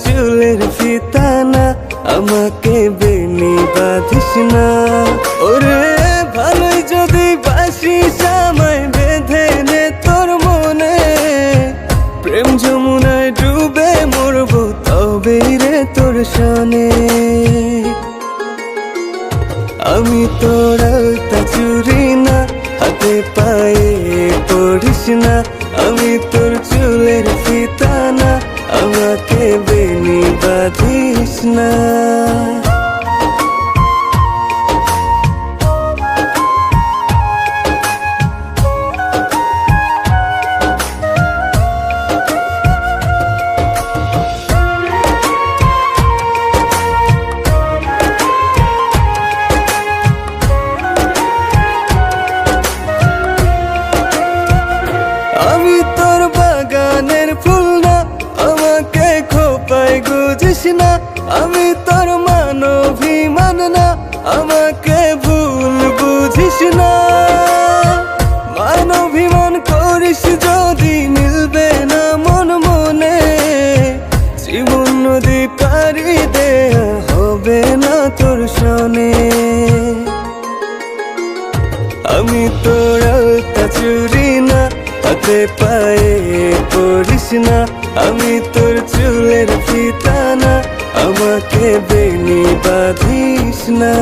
চুলের ফিতানা আমাকে বেনি বাঁধিস না। ওরে ভালোই যদি বাসিস আমায় বেঁধে নে তোর মনে, প্রেম যমুনায় ডুবে মরবো তবে রে তোর সনে। আমি তোর আলতা চুরি না, হাতে পায়ে পড়িস না। আমি তোর চুলের ফিতানা আমাকে বেনি বাঁধিস না। আমি তোর বাগানের ফুল না, আমাকে খোপায় গুজিস না। আমি তোর মানভিমান না, আমাকে ভুল বুঝিস না। মানভিমান করিস যদি মিলবে না মন মনে, জীবন নদী পারি দেয়া হবে না তোর সনে। আমি তোর আলতা চুরি না, হাতে পায়ে পড়িস না। আমি তোর চুলের ফিতানা আমাকে বেনি বাঁধিস না।